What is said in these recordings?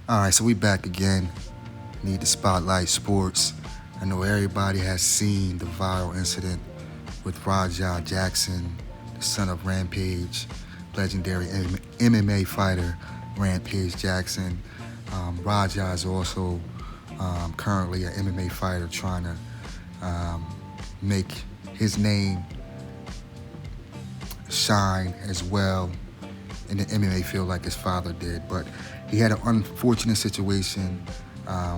All right, so we back again. Need to spotlight sports. I know everybody has seen the viral incident with Rajah Jackson, the son of Rampage, legendary MMA fighter Rampage Jackson. Rajah is also currently an MMA fighter trying to make his name shine as well in the MMA field like his father did. But he had an unfortunate situation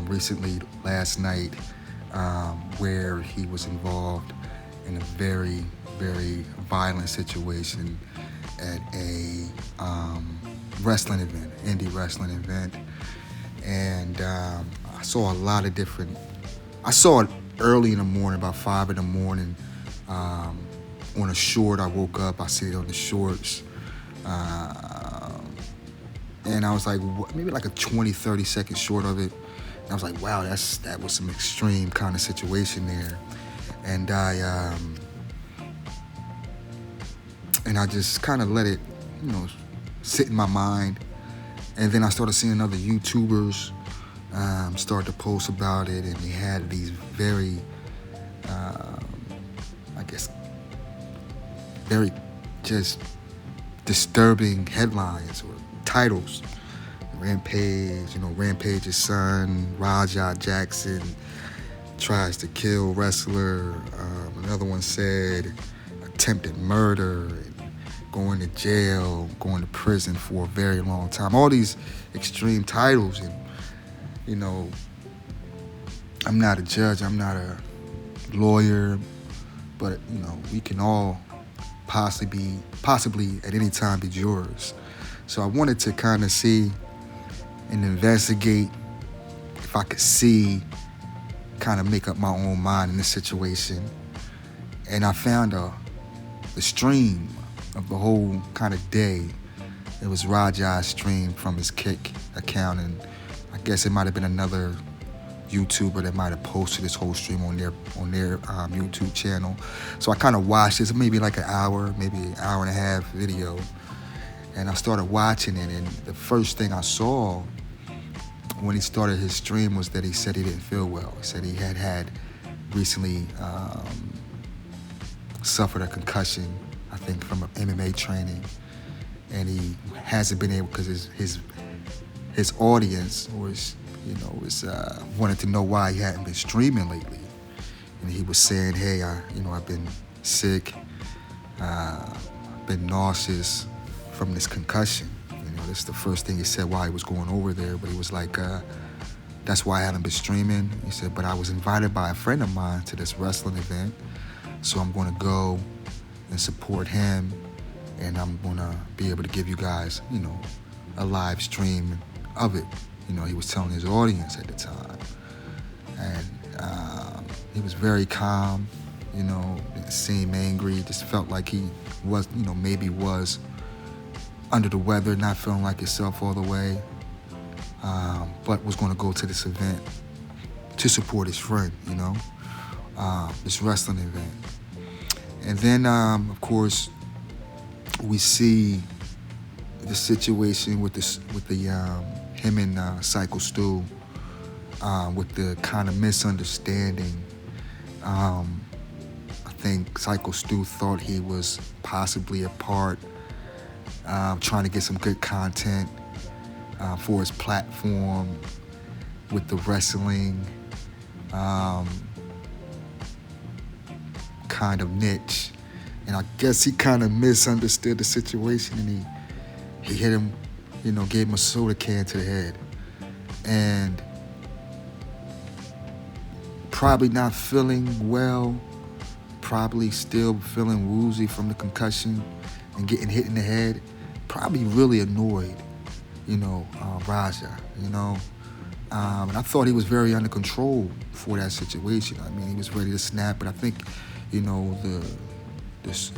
recently last night where he was involved in a very, very violent situation at a wrestling event, indie wrestling event. And I saw a lot of different, I saw it early in the morning, about 5 in the morning, on a short. I woke up, I see it on the shorts. And I was like, maybe like a 20, 30-second short of it. And I was like, wow, that was some extreme kind of situation there. And I just kind of let it, sit in my mind. And then I started seeing other YouTubers start to post about it, and they had these very, very just disturbing headlines or titles. Rampage's son, Rajah Jackson, tries to kill wrestler. Another one said attempted murder, and going to jail, going to prison for a very long time. All these extreme titles, and I'm not a judge, I'm not a lawyer, but we can all possibly at any time be jurors. So I wanted to kind of see and investigate if I could kind of make up my own mind in this situation. And I found the stream of the whole kind of day. It was Rajah's stream from his Kick account, and I guess it might have been another YouTuber that might have posted this whole stream on their YouTube channel. So I kind of watched this, maybe like an hour, maybe an hour and a half video, and I started watching it. And the first thing I saw when he started his stream was that he said he didn't feel well. He said he had recently suffered a concussion, I think, from MMA training, and he hasn't been able, because his audience was wanted to know why he hadn't been streaming lately. And he was saying, hey, I've been sick, been nauseous from this concussion. This is the first thing he said while he was going over there. But he was like, that's why I haven't been streaming. He said, but I was invited by a friend of mine to this wrestling event, so I'm going to go and support him, and I'm going to be able to give you guys, a live stream of it. He was telling his audience at the time. And he was very calm, didn't seem angry, just felt like he was, maybe was under the weather, not feeling like himself all the way, but was going to go to this event to support his friend, this wrestling event. And then, of course, we see the situation with him and Syko Stu, with the kind of misunderstanding. I think Syko Stu thought he was possibly a part, trying to get some good content for his platform with the wrestling kind of niche. And I guess he kind of misunderstood the situation, and he hit him, gave him a soda can to the head. And probably not feeling well, probably still feeling woozy from the concussion and getting hit in the head, probably really annoyed, Rajah, and I thought he was very under control for that situation. I mean, he was ready to snap, but I think, this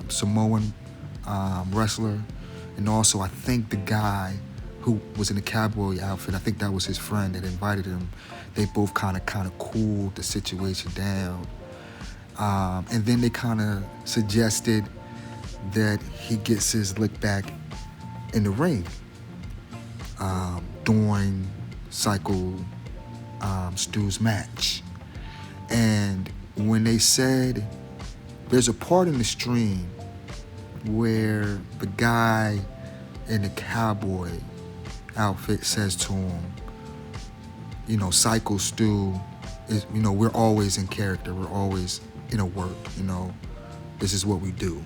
Samoan wrestler, and also I think the guy who was in the cowboy outfit, I think that was his friend that invited him. They both kind of cooled the situation down. And then they kind of suggested that he gets his lick back in the ring during Syko Stu's match. And when they said, there's a part in the stream where the guy in the cowboy outfit says to him, Syko Stu is, we're always in character. We're always in a work, this is what we do.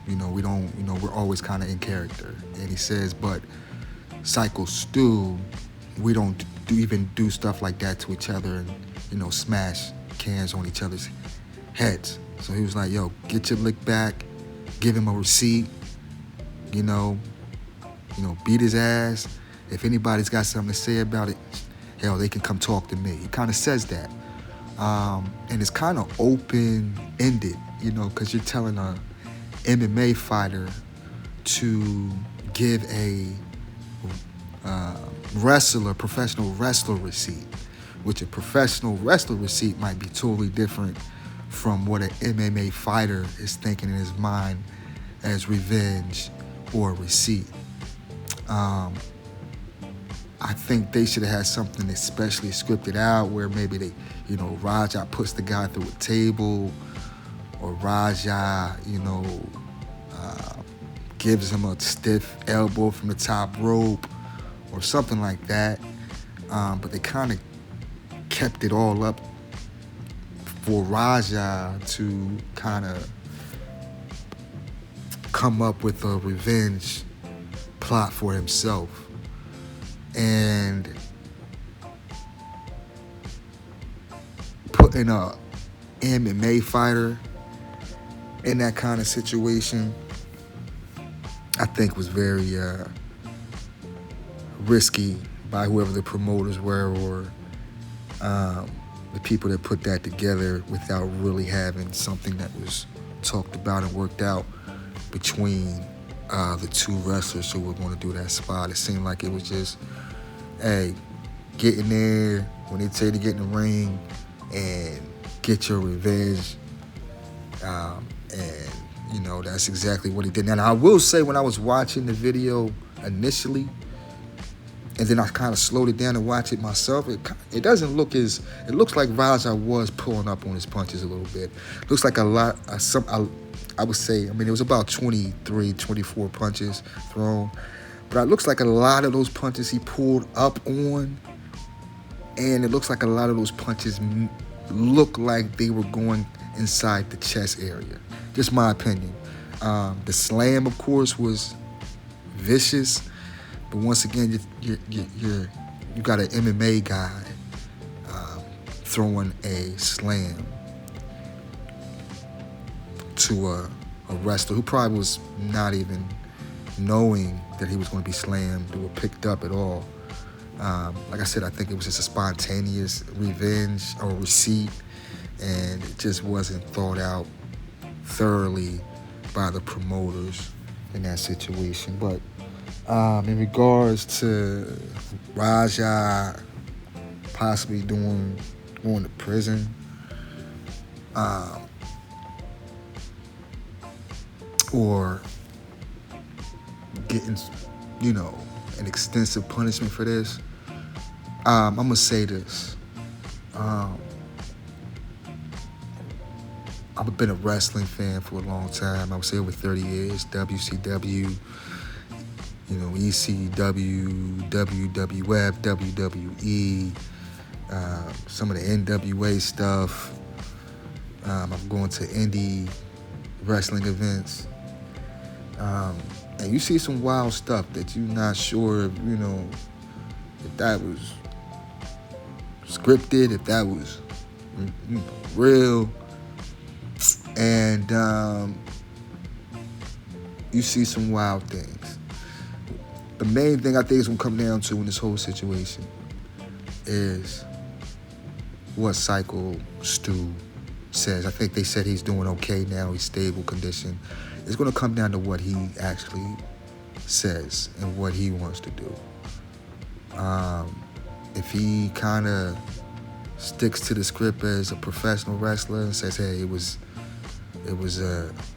We don't, we're always kind of in character. And he says, but Syko Stu, we don't even do stuff like that to each other and, smash cans on each other's heads. So he was like, yo, get your lick back, give him a receipt, beat his ass. If anybody's got something to say about it, hell, they can come talk to me. He kind of says that. And it's kind of open-ended, because you're telling a MMA fighter to give a professional wrestler receipt, which a professional wrestler receipt might be totally different from what an MMA fighter is thinking in his mind as revenge or receipt. I think they should have had something especially scripted out where maybe they, Raja puts the guy through a table, or Raja, gives him a stiff elbow from the top rope or something like that. But they kind of kept it all up for Raja to kind of come up with a revenge plot for himself. And putting a MMA fighter in that kind of situation, I think was very risky by whoever the promoters were, or the people that put that together without really having something that was talked about and worked out between the two wrestlers who were going to do that spot. It seemed like it was just, hey, get in there when they tell you to get in the ring and get your revenge. And, that's exactly what he did. And I will say, when I was watching the video initially, and then I kind of slowed it down to watch it myself, it doesn't look it looks like Raja was pulling up on his punches a little bit. It looks like a lot, I would say, it was about 23, 24 punches thrown. But it looks like a lot of those punches he pulled up on, and it looks like a lot of those punches look like they were going inside the chest area. Just my opinion. The slam, of course, was vicious, but once again, you got an MMA guy throwing a slam to a wrestler who probably was not even knowing that he was going to be slammed or picked up at all. Like I said, I think it was just a spontaneous revenge or receipt, and it just wasn't thought out thoroughly by the promoters in that situation. But in regards to Raja possibly going to prison, or getting, an extensive punishment for this, I'm going to say this. I've been a wrestling fan for a long time. I would say over 30 years. WCW, ECW, WWF, WWE, some of the NWA stuff. I'm going to indie wrestling events. And you see some wild stuff that you're not sure, if that was scripted, if that was real. And you see some wild things. The main thing I think is going to come down to in this whole situation is what Syko Stu says. I think they said he's doing okay now. He's stable condition. It's going to come down to what he actually says and what he wants to do. If he kind of sticks to the script as a professional wrestler and says, hey, it was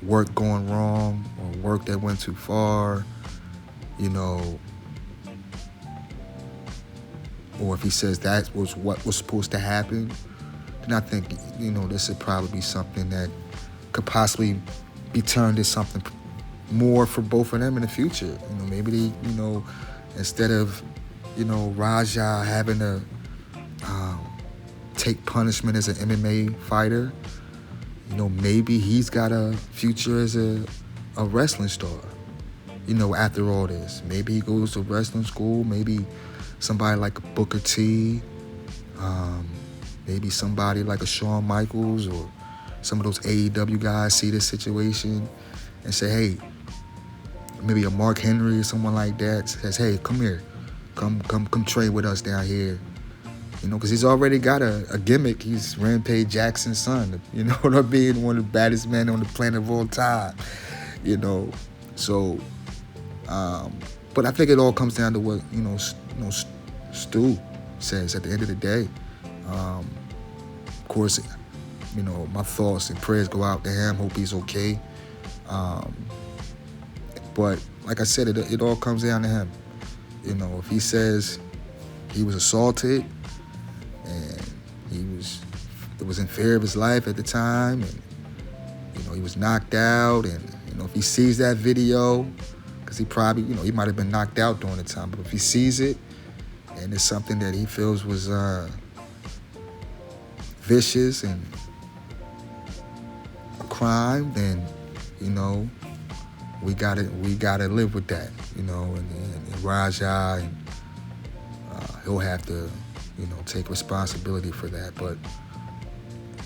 work going wrong or work that went too far, or if he says that was what was supposed to happen, then I think, this would probably be something that could possibly be turned into something more for both of them in the future. Maybe they, instead of, Raja having to take punishment as an MMA fighter, maybe he's got a future as a wrestling star. After all this, maybe he goes to wrestling school. Maybe somebody like a Booker T, maybe somebody like a Shawn Michaels or some of those AEW guys see this situation and say, hey, maybe a Mark Henry or someone like that says, hey, come here, come train with us down here. Because he's already got a gimmick. He's Rampage Jackson's son, being one of the baddest men on the planet of all time, So, but I think it all comes down to what, Stu says at the end of the day. Of course, my thoughts and prayers go out to him. Hope he's okay. But like I said, it all comes down to him. If he says he was assaulted and it was in fear of his life at the time, and he was knocked out, and if he sees that video, because he probably he might have been knocked out during the time, but if he sees it and it's something that he feels was vicious and a crime, then we gotta live with that, and Raja, and he'll have to take responsibility for that. But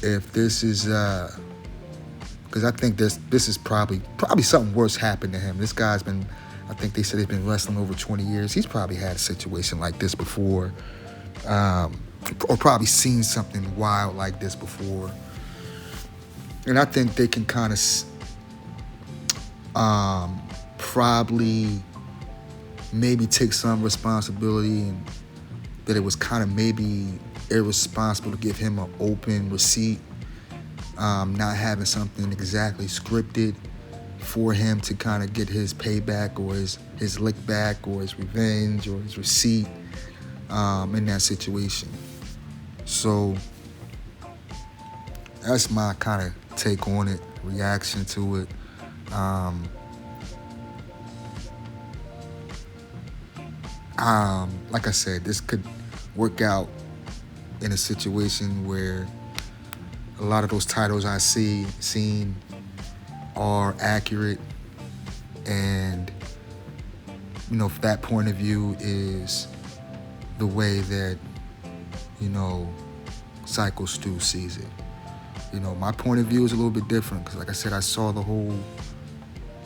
if this is because I think this is probably something worse happened to him. This guy's been, I think they said he's been wrestling over 20 years. He's probably had a situation like this before, or probably seen something wild like this before. And I think they can kind of probably maybe take some responsibility, and that it was kind of maybe irresponsible to give him an open receipt, not having something exactly scripted for him to kind of get his payback or his lick back or his revenge or his receipt in that situation. So that's my kind of take on it, reaction to it. Like I said, this could work out in a situation where a lot of those titles I seen are accurate, and if that point of view is the way that Syko Stu sees it. My point of view is a little bit different, because like I said, I saw the whole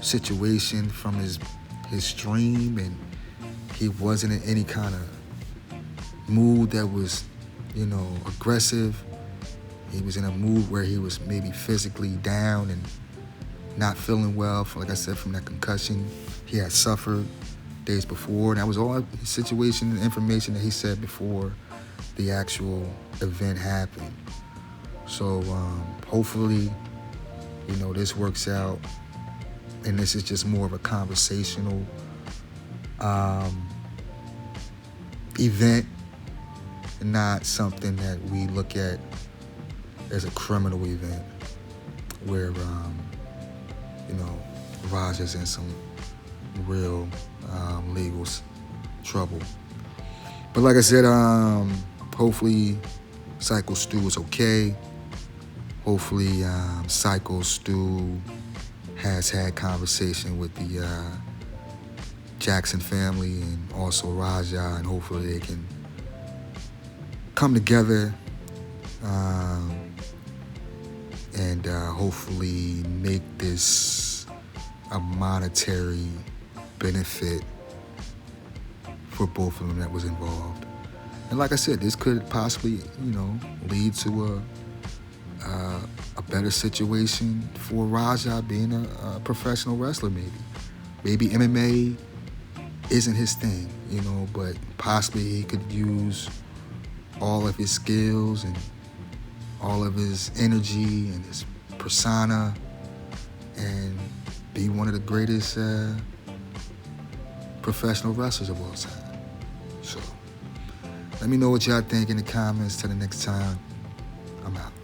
situation from his stream, and he wasn't in any kind of mood that was aggressive. He was in a mood where he was maybe physically down and not feeling well, like I said, from that concussion he had suffered days before. And that was all situation and information that he said before the actual event happened. So hopefully, this works out, and this is just more of a conversational event, not something that we look at as a criminal event where Raja's in some real legal trouble. But like I said, hopefully Syko Stu is okay. Hopefully Syko Stu has had conversation with the Jackson family and also Raja, and hopefully they can come together and hopefully make this a monetary benefit for both of them that was involved. And like I said, this could possibly, lead to a better situation for Raja being a professional wrestler maybe. Maybe MMA isn't his thing, but possibly he could use all of his skills and all of his energy and his persona and be one of the greatest professional wrestlers of all time. So Let me know what y'all think in the comments. Till the next time, I'm out.